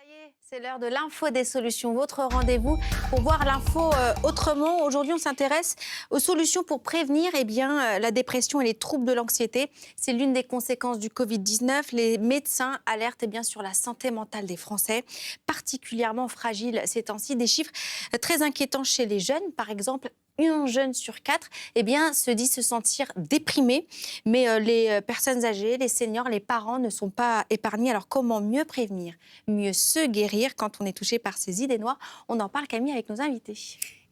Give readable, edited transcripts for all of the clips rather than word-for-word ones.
Ça y est, c'est l'heure de l'info des solutions, votre rendez-vous pour voir l'info autrement. Aujourd'hui, on s'intéresse aux solutions pour prévenir la dépression et les troubles de l'anxiété. C'est l'une des conséquences du Covid-19. Les médecins alertent sur la santé mentale des Français, particulièrement fragile ces temps-ci. Des chiffres très inquiétants chez les jeunes, par exemple. Un jeune sur 4 se dit se sentir déprimé. Mais les personnes âgées, les seniors, les parents ne sont pas épargnés. Alors comment mieux prévenir, mieux se guérir quand on est touché par ces idées noires? On en parle, Camille, avec nos invités.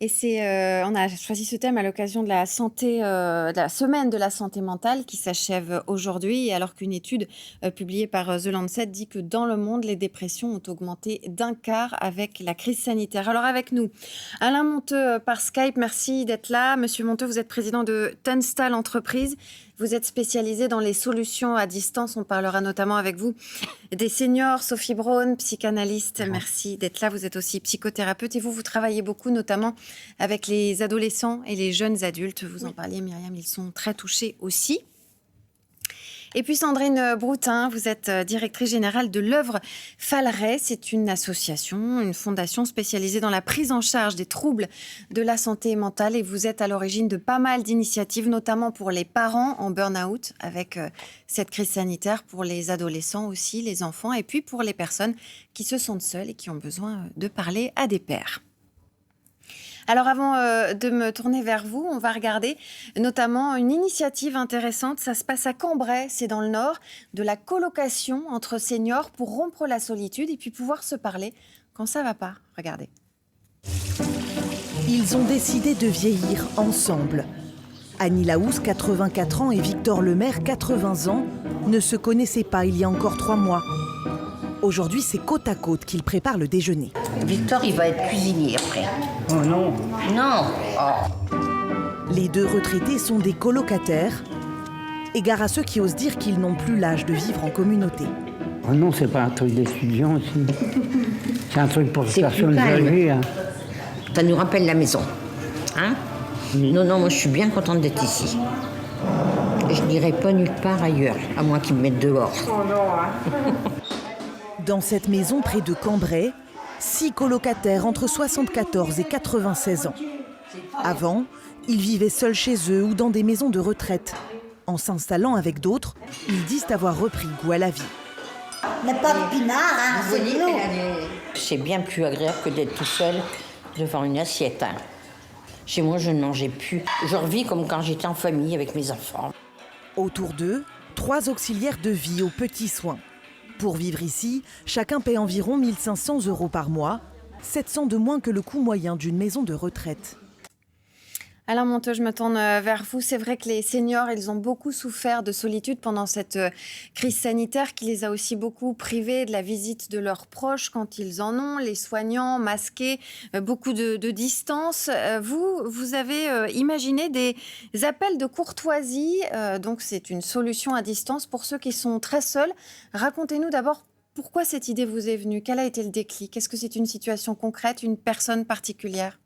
Et on a choisi ce thème à l'occasion de la semaine de la santé mentale qui s'achève aujourd'hui, alors qu'une étude publiée par The Lancet dit que dans le monde, les dépressions ont augmenté d'1/4 avec la crise sanitaire. Alors avec nous, Alain Monteux par Skype, merci d'être là. Monsieur Monteux, vous êtes président de Tunstall Entreprises. Vous êtes spécialisé dans les solutions à distance. On parlera notamment avec vous des seniors. Sophie Braun, psychanalyste, merci d'être là. Vous êtes aussi psychothérapeute et vous travaillez beaucoup notamment avec les adolescents et les jeunes adultes. Vous en parliez, Myriam, ils sont très touchés aussi. Et puis Sandrine Broutin, vous êtes directrice générale de l'œuvre Falleret. C'est une association, une fondation spécialisée dans la prise en charge des troubles de la santé mentale. Et vous êtes à l'origine de pas mal d'initiatives, notamment pour les parents en burn-out avec cette crise sanitaire, pour les adolescents aussi, les enfants, et puis pour les personnes qui se sentent seules et qui ont besoin de parler à des pairs. Alors avant de me tourner vers vous, on va regarder notamment une initiative intéressante. Ça se passe à Cambrai, c'est dans le Nord, de la colocation entre seniors pour rompre la solitude et puis pouvoir se parler quand ça va pas. Regardez. Ils ont décidé de vieillir ensemble. Annie Laousse, 84 ans, et Victor Lemaire, 80 ans, ne se connaissaient pas il y a encore 3 mois. Aujourd'hui, c'est côte à côte qu'ils préparent le déjeuner. Victor, il va être cuisinier après. Oh non. Non. Oh. Les deux retraités sont des colocataires. Égard à ceux qui osent dire qu'ils n'ont plus l'âge de vivre en communauté. Oh non, c'est pas un truc d'étudiant aussi. C'est un truc pour les personnes âgées. Hein. Ça nous rappelle la maison. Hein? Oui. Non, moi je suis bien contente d'être ici. Je n'irai pas nulle part ailleurs, à moins qu'ils me mettent dehors. Oh non, hein. Dans cette maison près de Cambrai, 6 colocataires entre 74 et 96 ans. Avant, ils vivaient seuls chez eux ou dans des maisons de retraite. En s'installant avec d'autres, ils disent avoir repris goût à la vie. Mais pas de pinard, hein, c'est nous. C'est bien plus agréable que d'être tout seul devant une assiette. Hein. Chez moi, je ne mangeais plus. Je revis comme quand j'étais en famille avec mes enfants. Autour d'eux, 3 auxiliaires de vie aux petits soins. Pour vivre ici, chacun paie environ 1 500 € par mois, 700 de moins que le coût moyen d'une maison de retraite. Alain Monteux, je me tourne vers vous. C'est vrai que les seniors, ils ont beaucoup souffert de solitude pendant cette crise sanitaire qui les a aussi beaucoup privés de la visite de leurs proches quand ils en ont, les soignants, masqués, beaucoup de distance. Vous avez imaginé des appels de courtoisie, donc c'est une solution à distance pour ceux qui sont très seuls. Racontez-nous d'abord pourquoi cette idée vous est venue, quel a été le déclic? Est-ce que c'est une situation concrète, une personne particulière?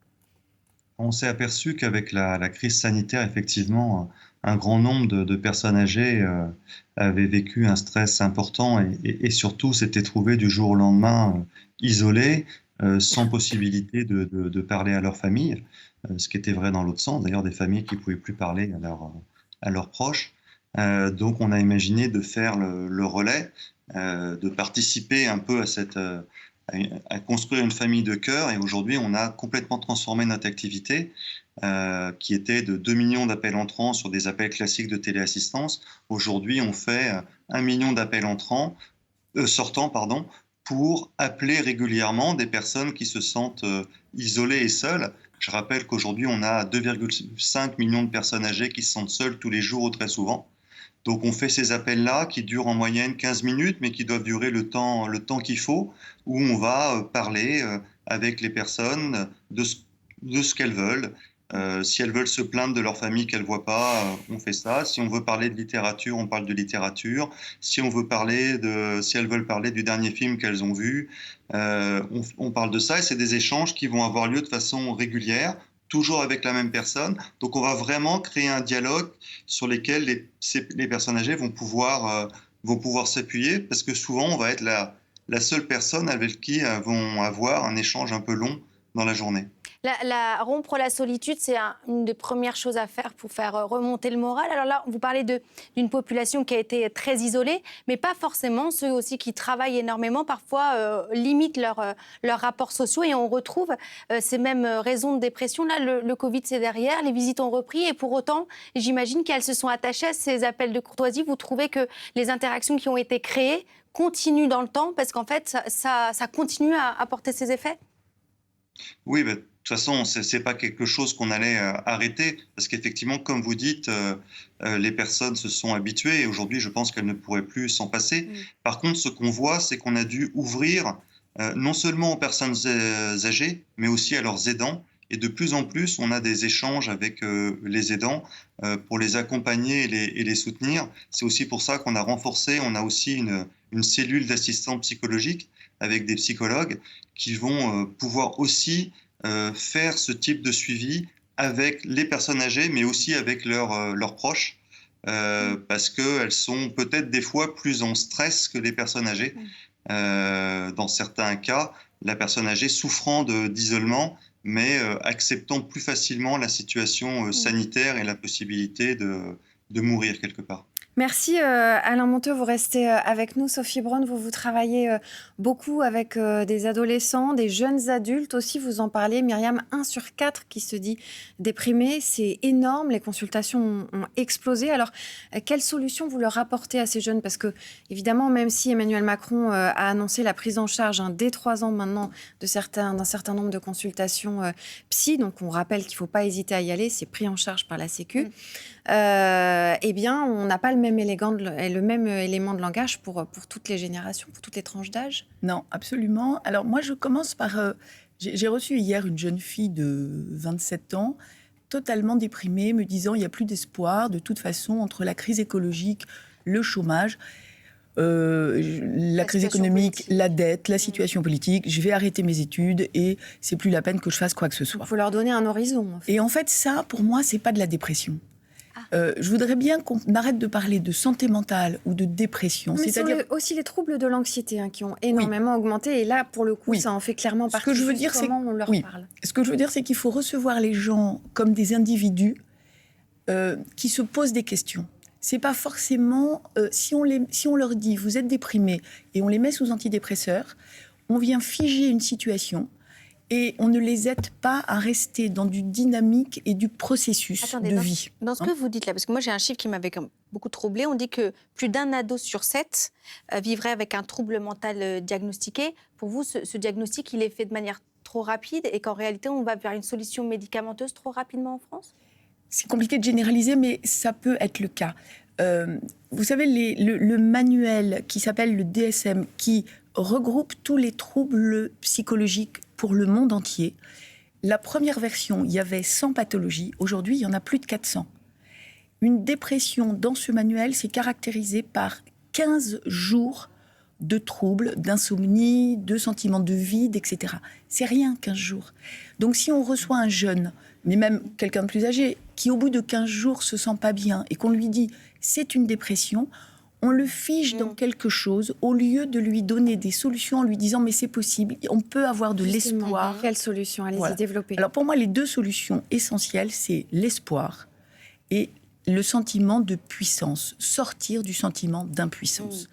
On s'est aperçu qu'avec la crise sanitaire, effectivement, un grand nombre de personnes âgées avaient vécu un stress important et surtout s'étaient trouvées du jour au lendemain isolées, sans possibilité de parler à leur famille, ce qui était vrai dans l'autre sens, d'ailleurs des familles qui ne pouvaient plus parler à leurs proches. Donc on a imaginé de faire le relais, de participer un peu à construire une famille de cœur, et aujourd'hui on a complètement transformé notre activité qui était de 2 millions d'appels entrants sur des appels classiques de téléassistance. Aujourd'hui on fait 1 million d'appels sortants pour appeler régulièrement des personnes qui se sentent isolées et seules. Je rappelle qu'aujourd'hui on a 2,5 millions de personnes âgées qui se sentent seules tous les jours ou très souvent. Donc on fait ces appels-là qui durent en moyenne 15 minutes, mais qui doivent durer le temps qu'il faut, où on va parler avec les personnes de ce qu'elles veulent. Si elles veulent se plaindre de leur famille qu'elles ne voient pas, on fait ça. Si on veut parler de littérature, on parle de littérature. Si elles veulent parler du dernier film qu'elles ont vu, on parle de ça. Et c'est des échanges qui vont avoir lieu de façon régulière, toujours avec la même personne. Donc on va vraiment créer un dialogue sur lequel les personnes âgées vont pouvoir s'appuyer, parce que souvent on va être la seule personne avec qui elles vont avoir un échange un peu long dans la journée. Rompre la solitude, c'est une des premières choses à faire pour faire remonter le moral. Alors là, vous parlez d'une population qui a été très isolée, mais pas forcément. Ceux aussi qui travaillent énormément, parfois limitent leurs rapports sociaux et on retrouve ces mêmes raisons de dépression. Là, le Covid, c'est derrière, les visites ont repris et pour autant, j'imagine qu'elles se sont attachées à ces appels de courtoisie. Vous trouvez que les interactions qui ont été créées continuent dans le temps parce qu'en fait, ça continue à porter ses effets? Oui, de toute façon, c'est pas quelque chose qu'on allait arrêter, parce qu'effectivement, comme vous dites, les personnes se sont habituées et aujourd'hui, je pense qu'elles ne pourraient plus s'en passer. Par contre, ce qu'on voit, c'est qu'on a dû ouvrir non seulement aux personnes âgées, mais aussi à leurs aidants. Et de plus en plus, on a des échanges avec les aidants pour les accompagner et les soutenir. C'est aussi pour ça qu'on a renforcé, on a aussi une cellule d'assistants psychologiques avec des psychologues qui vont pouvoir aussi faire ce type de suivi avec les personnes âgées, mais aussi avec leurs proches, parce qu'elles sont peut-être des fois plus en stress que les personnes âgées. Dans certains cas, la personne âgée souffrant d'isolement, mais acceptant plus facilement la situation sanitaire et la possibilité de mourir quelque part. Merci Alain Monteux, vous restez avec nous. Sophie Braun, vous travaillez beaucoup avec des adolescents, des jeunes adultes aussi, vous en parlez. Myriam, 1 sur 4 qui se dit déprimé, c'est énorme, les consultations ont explosé. Alors, quelles solutions vous leur apportez à ces jeunes? Parce que, évidemment, même si Emmanuel Macron a annoncé la prise en charge dès 3 ans maintenant d'un certain nombre de consultations psy, donc on rappelle qu'il ne faut pas hésiter à y aller, c'est pris en charge par la Sécu. Eh bien, on n'a pas le même élément de langage pour toutes les générations, pour toutes les tranches d'âge. Non, absolument. Alors moi, je commence par... j'ai reçu hier une jeune fille de 27 ans, totalement déprimée, me disant il n'y a plus d'espoir, de toute façon, entre la crise écologique, le chômage, la crise économique, politique, la dette, la situation politique, je vais arrêter mes études et c'est plus la peine que je fasse quoi que ce soit. Il faut leur donner un horizon. En fait. Et en fait, ça, pour moi, c'est pas de la dépression. Je voudrais bien qu'on arrête de parler de santé mentale ou de dépression. Mais c'est-à-dire aussi les troubles de l'anxiété qui ont énormément augmenté. Et là, pour le coup, ça en fait clairement partie. Ce que je veux dire, c'est on leur parle. Ce que je veux dire, c'est qu'il faut recevoir les gens comme des individus qui se posent des questions. C'est pas forcément si on leur dit vous êtes déprimé et on les met sous antidépresseurs, on vient figer une situation. Et on ne les aide pas à rester dans du dynamique et du processus de vie. Dans ce que vous dites là, parce que moi j'ai un chiffre qui m'avait beaucoup troublée, on dit que plus d'un ado sur 7 vivrait avec un trouble mental diagnostiqué. Pour vous, ce diagnostic, il est fait de manière trop rapide et qu'en réalité, on va vers une solution médicamenteuse trop rapidement en France? C'est compliqué de généraliser, mais ça peut être le cas. Vous savez, le manuel qui s'appelle le DSM, qui regroupe tous les troubles psychologiques pour le monde entier. La première version, il y avait 100 pathologies. Aujourd'hui, il y en a plus de 400. Une dépression, dans ce manuel, c'est caractérisé par 15 jours de troubles, d'insomnie, de sentiments de vide, etc. C'est rien, 15 jours. Donc, si on reçoit un jeune, mais même quelqu'un de plus âgé, qui au bout de 15 jours se sent pas bien et qu'on lui dit « c'est une dépression », on le fige dans quelque chose au lieu de lui donner des solutions en lui disant mais c'est possible, on peut avoir de l'espoir. Quelle solution? Allez-y, développer. Alors pour moi, les 2 solutions essentielles, c'est l'espoir et le sentiment de puissance, sortir du sentiment d'impuissance.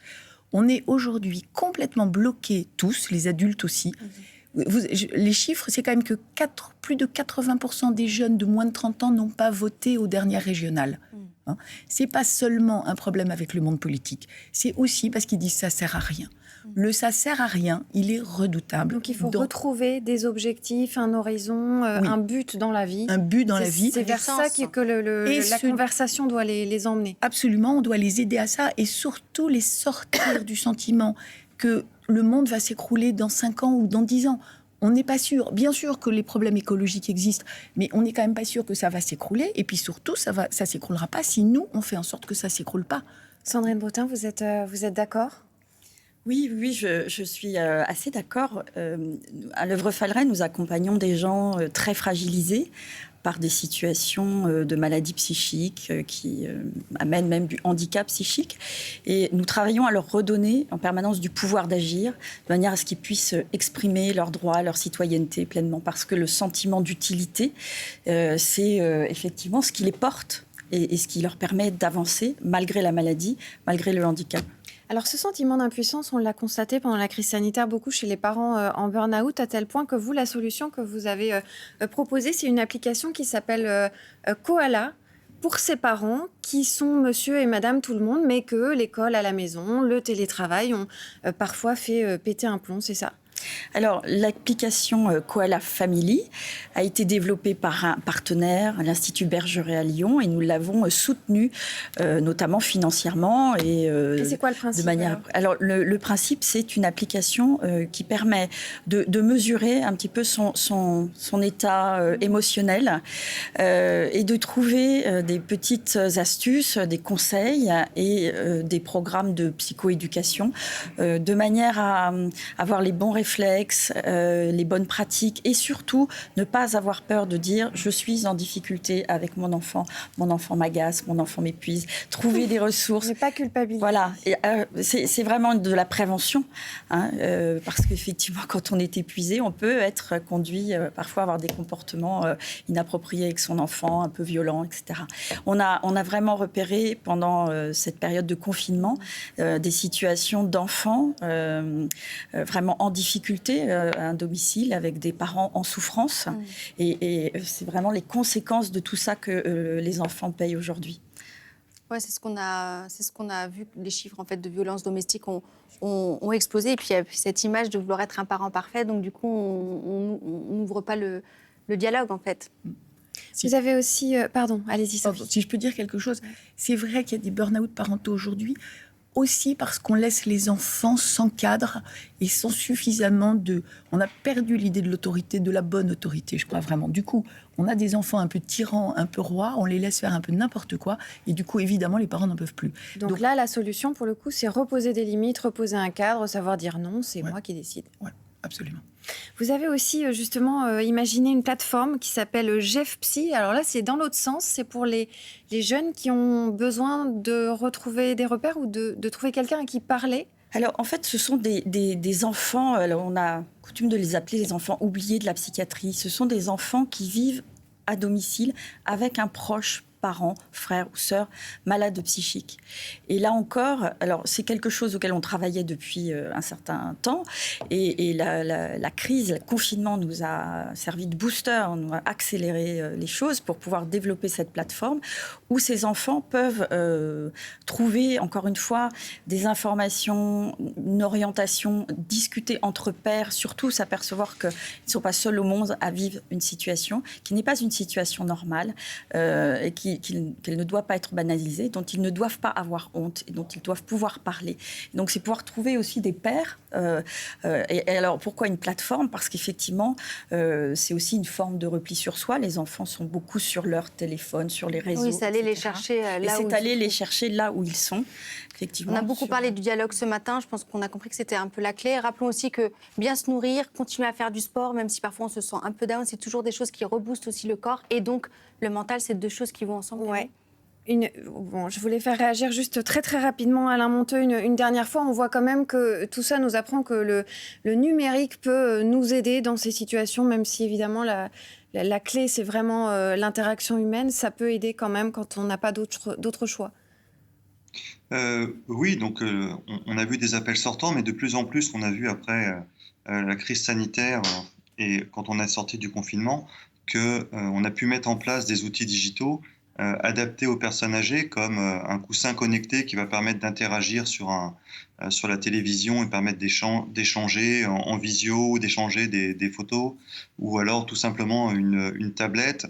On est aujourd'hui complètement bloqués tous, les adultes aussi. Les chiffres, c'est quand même que plus de 80% des jeunes de moins de 30 ans n'ont pas voté aux dernières régionales. C'est pas seulement un problème avec le monde politique, c'est aussi parce qu'ils disent ça sert à rien. Le ça sert à rien, il est redoutable. Donc il faut retrouver des objectifs, un horizon, un but dans la vie. Un but dans la vie. C'est vers ça que la conversation doit les emmener. Absolument, on doit les aider à ça et surtout les sortir du sentiment que le monde va s'écrouler dans 5 ans ou dans 10 ans. On n'est pas sûr. Bien sûr que les problèmes écologiques existent, mais on n'est quand même pas sûr que ça va s'écrouler. Et puis surtout, ça s'écroulera pas si nous, on fait en sorte que ça s'écroule pas. Sandrine Bretin, vous êtes d'accord ? Oui, je suis assez d'accord. À l'œuvre Falleret, nous accompagnons des gens très fragilisés par des situations de maladies psychiques qui amènent même du handicap psychique. Et nous travaillons à leur redonner en permanence du pouvoir d'agir, de manière à ce qu'ils puissent exprimer leurs droits, leur citoyenneté pleinement. Parce que le sentiment d'utilité, c'est effectivement ce qui les porte et ce qui leur permet d'avancer malgré la maladie, malgré le handicap. Alors ce sentiment d'impuissance, on l'a constaté pendant la crise sanitaire beaucoup chez les parents en burn-out, à tel point que vous, la solution que vous avez proposée, c'est une application qui s'appelle Koala, pour ces parents qui sont monsieur et madame tout le monde, mais que l'école à la maison, le télétravail ont parfois fait péter un plomb, c'est ça ? Alors, l'application Koala Family a été développée par un partenaire, l'Institut Bergeret à Lyon, et nous l'avons soutenue, notamment financièrement. Et c'est quoi le principe alors, le principe, c'est une application qui permet de mesurer un petit peu son état émotionnel et de trouver des petites astuces, des conseils et des programmes de psychoéducation de manière à avoir les bons réflexes, les bonnes pratiques et surtout ne pas avoir peur de dire je suis en difficulté avec mon enfant m'agace, mon enfant m'épuise, trouver des ressources. Ne pas culpabiliser. Voilà, et, c'est vraiment de la prévention, parce qu'effectivement quand on est épuisé, on peut être conduit parfois à avoir des comportements inappropriés avec son enfant, un peu violents, etc. On a vraiment repéré pendant cette période de confinement des situations d'enfants vraiment en difficulté à un domicile avec des parents en souffrance. Et c'est vraiment les conséquences de tout ça que les enfants payent aujourd'hui. Ouais, c'est ce qu'on a vu, les chiffres en fait, de violences domestiques ont explosé. Et puis il y a cette image de vouloir être un parent parfait. Donc du coup, on n'ouvre pas le dialogue en fait. Vous avez aussi... pardon, allez-y Sophie. Si je peux dire quelque chose, c'est vrai qu'il y a des burn-out parentaux aujourd'hui, aussi parce qu'on laisse les enfants sans cadre et sans suffisamment de... On a perdu l'idée de l'autorité, de la bonne autorité, je crois vraiment. Du coup, on a des enfants un peu tyrans, un peu rois, on les laisse faire un peu n'importe quoi, et du coup, évidemment, les parents n'en peuvent plus. Donc là, la solution, pour le coup, c'est reposer des limites, reposer un cadre, savoir dire non, c'est moi qui décide. Oui, absolument. Vous avez aussi justement imaginé une plateforme qui s'appelle Jeff Psy. Alors là, c'est dans l'autre sens, c'est pour les jeunes qui ont besoin de retrouver des repères ou de trouver quelqu'un à qui parler. Alors, en fait, ce sont des enfants, alors on a coutume de les appeler les enfants oubliés de la psychiatrie. Ce sont des enfants qui vivent à domicile avec un proche parents, frères ou sœurs malades psychiques. Et là encore, alors c'est quelque chose auquel on travaillait depuis un certain temps, et la crise, le confinement nous a servi de booster, on a accéléré les choses pour pouvoir développer cette plateforme où ces enfants peuvent trouver, encore une fois, des informations, une orientation, discuter entre pairs, surtout s'apercevoir qu'ils ne sont pas seuls au monde à vivre une situation qui n'est pas une situation normale et qu'elle ne doit pas être banalisée, dont ils ne doivent pas avoir honte et dont ils doivent pouvoir parler. Donc c'est pouvoir trouver aussi des pairs. Et alors pourquoi une plateforme ? Parce qu'effectivement, c'est aussi une forme de repli sur soi. Les enfants sont beaucoup sur leur téléphone, sur les réseaux. Oui, c'est aller les chercher là où ils sont. Effectivement, on a beaucoup parlé du dialogue ce matin. Je pense qu'on a compris que c'était un peu la clé. Rappelons aussi que bien se nourrir, continuer à faire du sport, même si parfois on se sent un peu down, c'est toujours des choses qui reboostent aussi le corps. Et donc, le mental, c'est deux choses qui vont ensemble. Ouais. Bon, je voulais faire réagir juste très très rapidement Alain Monteux une dernière fois. On voit quand même que tout ça nous apprend que le numérique peut nous aider dans ces situations, même si évidemment la clé c'est vraiment l'interaction humaine. Ça peut aider quand même quand on n'a pas d'autres choix. Oui, donc on a vu des appels sortants, mais de plus en plus on a vu après la crise sanitaire et quand on est sorti du confinement qu'on a pu mettre en place des outils digitaux adaptés aux personnes âgées, comme un coussin connecté qui va permettre d'interagir sur la télévision et permettre d'échanger en visio, d'échanger des photos, ou alors tout simplement une tablette,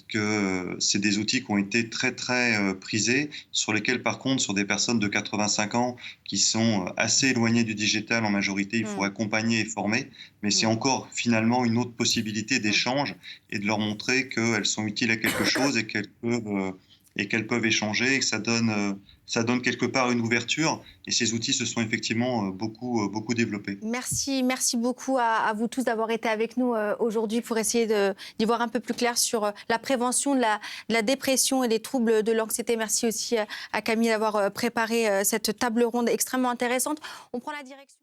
que c'est des outils qui ont été très très prisés, sur lesquels par contre sur des personnes de 85 ans qui sont assez éloignées du digital en majorité, il faut accompagner et former, mais c'est encore finalement une autre possibilité d'échange et de leur montrer qu'elles sont utiles à quelque chose et qu'elles peuvent échanger et que ça donne ça donne quelque part une ouverture et ces outils se sont effectivement beaucoup développés. Merci beaucoup à vous tous d'avoir été avec nous aujourd'hui pour essayer d'y voir un peu plus clair sur la prévention de la dépression et les troubles de l'anxiété. Merci aussi à Camille d'avoir préparé cette table ronde extrêmement intéressante. On prend la direction.